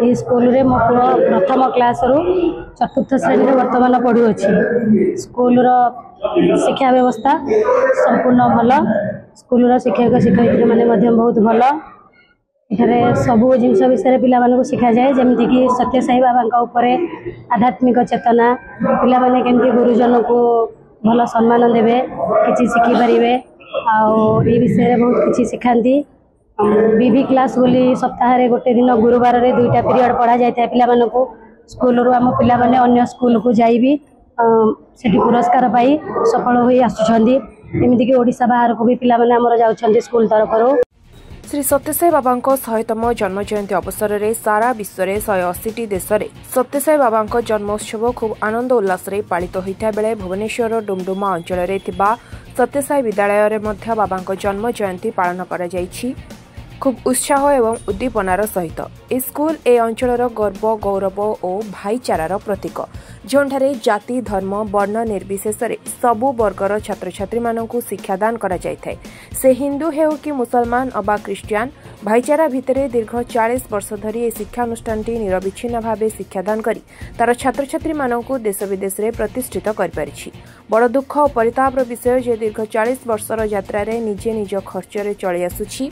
ये स्कूल रे मो पुओ प्रथम क्लास रु चतुर्थ श्रेणी में वर्तमान पढ़ुअछि। स्कूल रो शिक्षा व्यवस्था संपूर्ण भल। स्कूल रो शिक्षक शिक्षयित्री माने बहुत भल। एठारे सबू जिनस विषय पिला शिखा जाए जमीक सत्य साई बाबा उपरे आध्यात्मिक चेतना पिला माने केमती गुरुजन को भल सम्मान देवे किसी शिखी पारे आई विषय बहुत किसी शिखाती। बीबी क्लास बोली सप्ताह रे गोटे दिन गुरुवार रे 2टा पीरियड पढ़ा जाए पिला स्कूल रू आम पिला माने अन्य स्कूल को जाई भी सेठी पुरस्कार पाई सफल होई आसुछंदी। एमिति कि ओडिसा बाहर को भी पिला माने हमर जाउछंदी स्कूल तरफ। श्री सत्यसाई बाबा 100तम जन्म जयंती अवसर में सारा विश्व में 180 देश में सत्यसाई बाबा जन्मोत्सव खूब आनंद उल्लास पालित होता बेले भुवनेश्वर डुमडुमा अंचल में सत्यसाई विद्यालय में बाबा जन्म जयंती पालन कर खूब उत्साह एवं उद्दीपनार सहित ए स्कूल ए अंचलर गर्व गौरव और भाईचारार प्रतीक जोंठारे जाति धर्म वर्ण निर्विशेष सबु वर्गर छात्र छात्री मानकु शिक्षादान करा जायथाय। से हिंदू हेउ कि मुसलमान अबा क्रिश्चियन भाईचारा भितरे दीर्घ 40 वर्ष धरी ए शिक्षानुष्ठानटी निरविच्छिन्न भावे शिक्षादान करी तार छात्र छात्री मानकु देश विदेश में प्रतिष्ठित करिपारिछि। बड़ दुख और परितापर विषय जे दीर्घ 40 वर्षर यात्रा निजे निज खर्चरे चली आसुछि।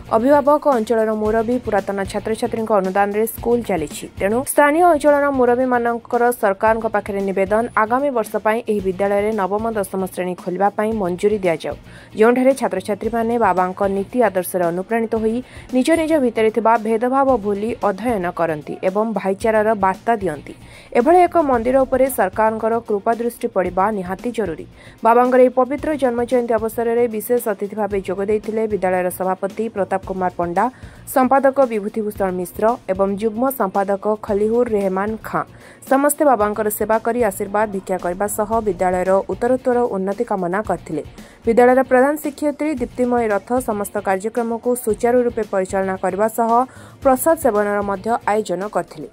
अभिभावक अंचल मुरबी पुरातन छात्र छात्री अनुदान रे स्कूल चली तेणु स्थानीय अंचल मुरबी मानकर सरकार पाखे निवेदन आगामी वर्ष एही विद्यालय रे नवम दशम श्रेणी खोलिबा पई मंजूरी दिया जाऊ जोंठारे छात्र छात्री माने बाबा नीति आदर्श अनुप्राणित होई निज निज भितरे थिबा भेदभाव भूली अध्ययन करती एवं भाईचारार वार्ता दियंती। एभले एक मंदिर उपरे सरकार कृपा दृष्टि पड़िबा निहाती जरूरी। बाबांकर ए पवित्र जन्म जयंती अवसर में विशेष अतिथि भाव जोग देइथिले विद्यालयर सभापति प्रताप कुमार पंडा, संपादक विभूतिभूषण मिश्र एवं युग्म संपादक खलीहुर रहमान खां। समस्ते बाबांकर सेवा करी आशीर्वाद भिक्षा करबा सह विद्यालयर उत्तरोत्तर उन्नति कामना करथिले। विद्यालयर प्रधान शिक्षयित्री दीप्तिमय रथ समस्त कार्यक्रम को सुचारू रूपे परिचालना करबा सह प्रसाद सेवनर मध्य आयोजन करथिले।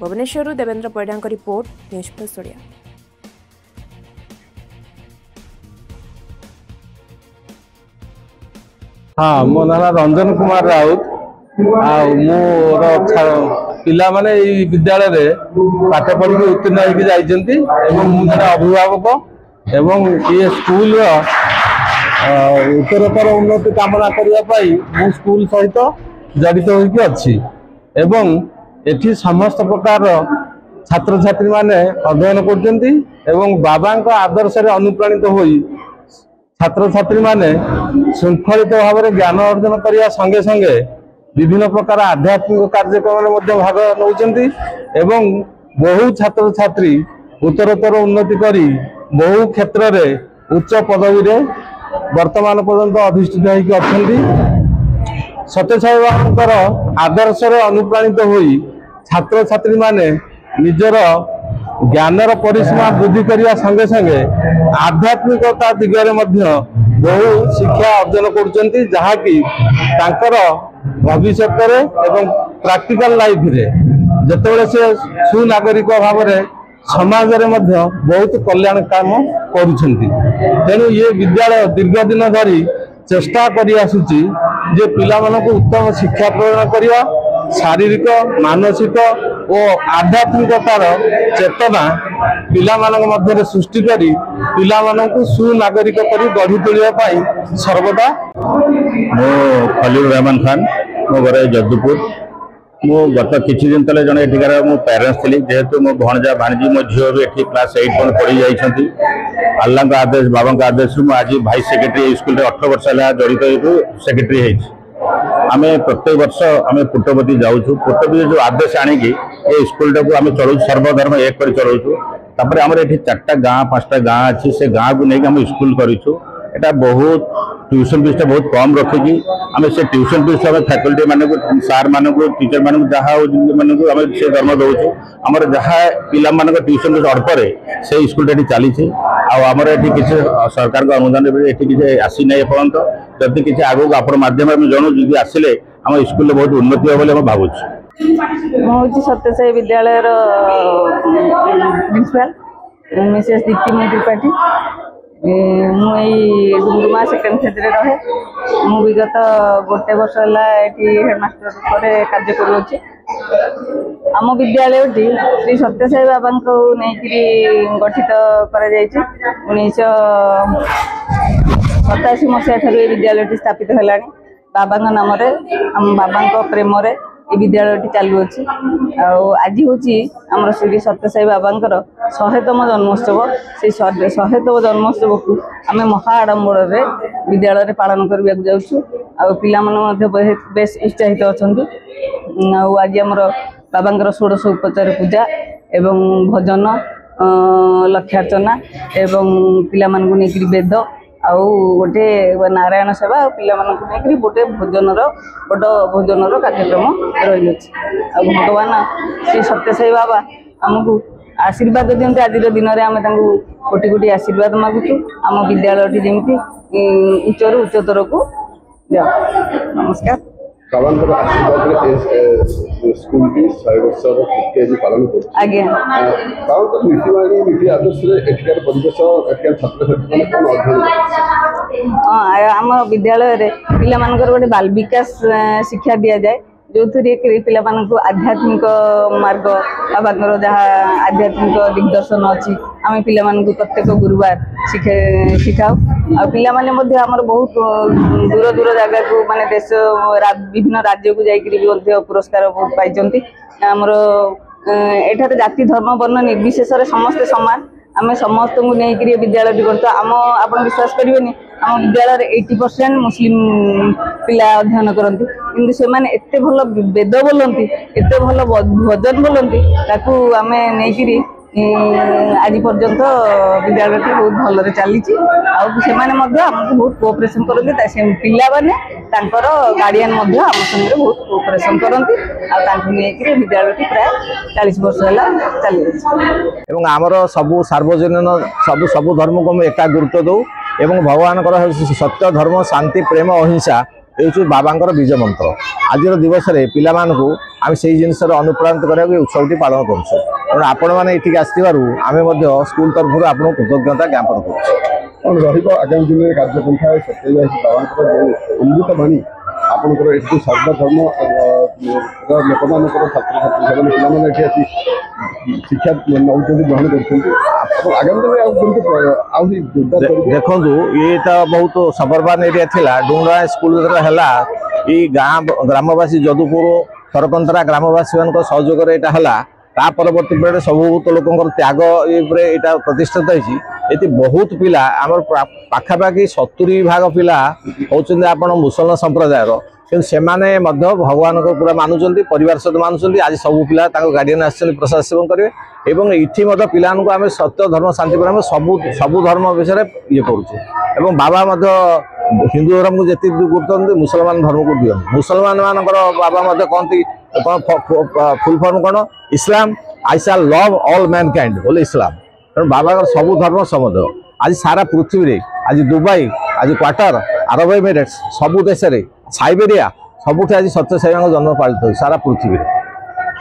Bhubaneswar Devendra Paida report news plus Odia. हाँ मो ना रंजन कुमार राउत मोर पिला माने विद्यालय रे पाठ पढ़ी उत्तीर्ण होकर जाइछन्ती एवं मु जने अभिभावक एवं ये स्कूल उत्तरोत्तर उन्नति कामना करबा पई मु स्कूल सहित जड़ित होइकी अछि एवं एठी समस्त प्रकार छात्र छात्री माने अध्ययन करछन्ती एवं बाबा आदर्श रे अनुप्राणित होई छात्र छात्री माने शृंखलित भाव में ज्ञान अर्जन करने संगे संगे विभिन्न प्रकार आध्यात्मिक कार्यक्रम भाग नौकरी एवं बहु छात्र छात्री उत्तरोत्तर उन्नति करी बहु क्षेत्र में उच्च पदवी रे वर्तमान पर्यंत अधिष्ठित होती। सत्यसाई बाबा आदर्श रे अनुप्राणित होई छात्र छात्री माने निजर ज्ञानर परिसीमा वृद्धि करने संगे संगे आध्यात्मिकता दिगरे बहु शिक्षा अर्जन करुचंती जहाँकि तांकर भविष्य एवं प्रैक्टिकल लाइफ रे जतबेले से सुनागरिक भाव में समाज रे बहुत कल्याण काम करुचंती। तेणु ये विद्यालय दीर्घ दिन धरी चेष्टा करी आसुची जे पिला मानक उत्तम शिक्षा प्रदान करिया शारीरिक मानसिक और आध्यात्मिकतार चेतना पिला मानक मध्य सृष्टि करी पिला मानक सुनागरिक करी गढ़ी तोलिया सर्वदा। मो खलील रहमान खान मो घर जदुपुर मो गत किछि दिन तले जने एठिकार मो पेरेंट्स थिली जेहेतु मो भणजा भाणजी मो झियो भी एठी क्लास 8 पॉइंट पढ़ी जाइछंती। अल्लाह का आदेश बाबा का आदेश मो आज वाइस सेक्रेटरी स्कूल रे 18 वर्ष ला जड़ित हेतु सेक्रेटरी हेछि। आमे प्रत्येक वर्ष आमे पुट्टपति जाउछु पुट्टपति जो आदेश आनिकी ए स्कूल टाको आमे चलौ सर्वधर्म एक कर चलौछु। तापर हमर एठी 4टा गां 5टा गां अछि से गां को नेकी हम स्कूल करिछु। एटा बहुत ट्यूशन फीस बहुत कम रखिकी आम से ट्यूशन फीस फैकल्टी मान सार मान टीचर मान जहाँ मान से धर्म दौचु आमर जहाँ पिला मान ट्यूशन फीस अल्पे से स्कूल चली आमर ये किसी सरकार अनुदान किसी आसी ना एपर्यंत जदि किसी आगे आप मध्यम जन आसिले आम स्कूल बहुत उन्नति हो बोली भावुँ। हूँ सत्यसाई विद्यालय प्रिंसिपाल मिसेस दीप्तिमयी त्रिपाठी मुई डुमडुमा सेकेंड फेज रे रहे मु विगत गोटे वर्ष है हेडमास्टर कार्य करुँच आम विद्यालय श्री सत्य साई बाबा को नहीं गठित कर 1987 मसीहा ठार विद्यालय स्थापित है बाबा नाम आम बाबा प्रेम ये विद्यालय चालू अच्छी आज हूँ श्री सत्य साई बाबा 100तम जन्मोत्सव से 100तम जन्मोत्सव को आम महा आडंबर विद्यालय पालन करने जाऊँ आ बेस उत्साहित अच्छा आज आम बाबा 16 उपचार पूजा एवं भजन लक्षार्चना एवं पिला नहीं वेद आउ गोटे नारायण सेवा पिला नहीं गोटे भोजन कार्यक्रम रही अच्छे भगवान श्री सत्य साई बाबा आमको आशीर्वाद दिखते आज दिन में आम कोटि कोटि आशीर्वाद मागुचु आम विद्यालय जमी उच्चर उच्चतर को नमस्कार स्कूल की 100 वर्षर पूर्ति पालन कर आम विद्यालय पिला गोटे बाल विकास शिक्षा दि जाए जो पिला आध्यात्मिक मार्ग बाबा जहाँ आध्यात्मिक दिग्दर्शन अच्छी आम पिला प्रत्येक गुरुवार शिखाऊ आ पिला बहुत दूर दूर जगह को माने देश विभिन्न राज्य को जाकर पुरस्कार बहुत पाई आमर एठार जाति धर्म वर्ण निर्विशेष समस्ते सामान आम समस्त को नहीं विद्यालय करता आम आप विश्वास करेंगे आम विद्यालय 80% मुस्लिम पिला अध्ययन करती किंतु से एत भल वेद बोलती एत भल भजन बोलती आम नहीं आज पर्यंत विद्यालय बहुत भल चली आमको बहुत कोऑपरेशन करते पिला गार्डियन आम संगे बहुत कोऑपरेशन करती विद्यालय प्राय 40 वर्ष है चली आमर सबू सार्वजनीन सबू धर्म को एका गुरुत्व दौ एवं भगवान सत्य धर्म शांति प्रेम अहिंसा ये बाबा विजय मंत्र आज दिवस में पिला आम से जिनस अनुप्राणित करने उत्सवटी पालन करूँ आपण मैंने ये आम स्कूल तरफ आपको कृतज्ञता ज्ञापन कर आगामी दिन में कार्यपंथा सत्य बाबा अमृत बाणी आपंकर ये सर्वधर्म लोक मान छात्र छात्री शिक्षा नौ ग्रहण कर देखु ये बहुत सबरबान एरिया थिला डुंगरा स्कूल है ग्रामवासी जदुपुर सरकंतरा ग्रामवासी मान सहयोग ता परवर्ती पीरियड सब लोक त्याग ये प्रतिष्ठित होती बहुत पिला आम पाखापाखि 70% पिला होचंदी आपण मुसलमान संप्रदायर किंतु से भगवान को पूरा मानुंट परिवार सहित मानुंट आज सब पिला गार्डियन आसन प्रसाद सेवन करेंगे एवं इठी पिला आम सत्य धर्म शांति पर सबू धर्म विषय ये करूँ बाबा हिंदू धर्म को जी गुरुत्व मुसलमान धर्म को दिखते मुसलमान मान बाबा कहती फुल फॉर्म कौन इस्लाम आई शैल लव ऑल मैनकाइंड बोले इस्लाम तेणु बाबा सबू धर्म समद आज सारा पृथ्वी रे आज दुबई आज क्वार्टर अरब एमिरेट्स सबू देश में साइबेरिया सबुठ आज सत्य साई जन्म पालित हो सारा पृथ्वी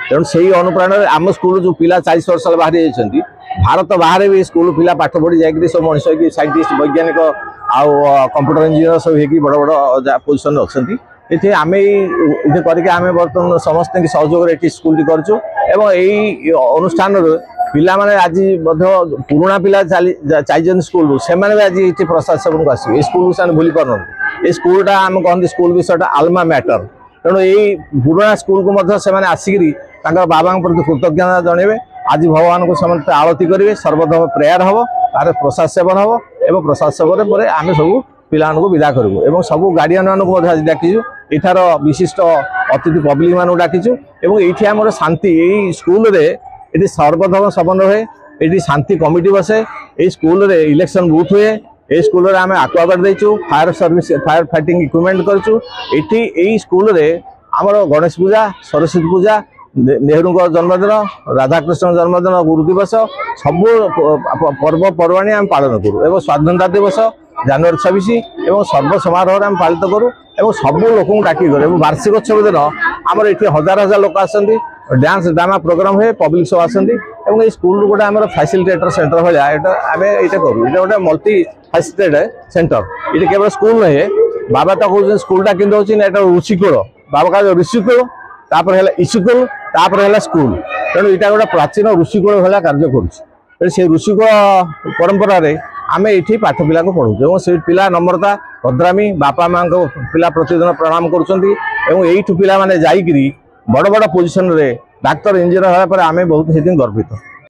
तेणु से अनुप्राण आम स्कूल जो पिला 40 वर्ष बाहरी जाती भारत बाहर भी स्कूल पिला पाठ पढ़ी जाकि सब मनुष्य साइंटिस्ट वैज्ञानिक आउ कंप्यूटर इंजीनियर सब हो बड़ बड़ पोजिशन अच्छा ये आम करके बर्तमान समस्त सहयोग स्कूल करूँ अनुष्ठान पिला माने आज पुराना पिला चाहिए स्कूल से आज ये प्रसाद सेवन को आसवे स्कूल से भूली पार ये स्कूलटा आम कहते स्कूल विषयटा आल्मा मैटर तेणु यही पुराना स्कूल को आसिक बाबा प्रति कृतज्ञता जनइबे आज भगवान को समस्त आरती करेंगे सर्वधर्म प्रेयर हम तार प्रसाद सेवन हम और प्रसाद सेवन पर आम सब पिला विदा करूँ सब गार्डियन मानक आज डाकिचु इठार विशिष्ट अतिथि पब्लिक मान डाकिचु ये आम शांति यही स्कूल ये सर्वधर्म समन्वय हुए ये शांति कमिटी बसे ये स्कूल रे इलेक्शन बूथ हुए ये स्कूल रे आम आक्वागार्ड देचु fire service fire fighting equipment करचु ये स्कूल रे आमर गणेश पूजा सरस्वती पूजा नेहरू जन्मदिन राधाकृष्ण जन्मदिन गुरु दिवस सब पर्वपर्वाणी आम पालन करूँ और स्वाधीनता दिवस जनवरी 26 और सर्व समारोह आम पालित करूँ और सब लोक डाक वार्षिकोत्सव दिन आमर ये हजार हजार लोक आसती डांस ड्रामा प्रोग्राम हुए पब्लिक सब आसती और ये स्कूल गोटे आम फैसिलिटेटर सेंटर भाया आम ये करूँ ये गोटे मल्टी फैसिलिटेटेड सेंटर ये केवल स्कूल नुहे बाबा तो कहते स्कूलटा कि ऋषिकूल बाबा का ऋषिकूल तापर है इस्कुल तापर है स्कूल तेणु यहाँ गोटे प्राचीन ऋषिकूल भाया कार्य करुँ से ऋषिकूल परंपरा आम ये पाठ पिला को पढ़ुचे और से पिला नम्रता भद्रामी बापा माँ को पिला प्रतिदिन प्रणाम करूँ पिला माने जाइकरी बड़ बड़ पोजिशन रे डाक्तर इंजीनियर होगा आम बहुत से गर्वित।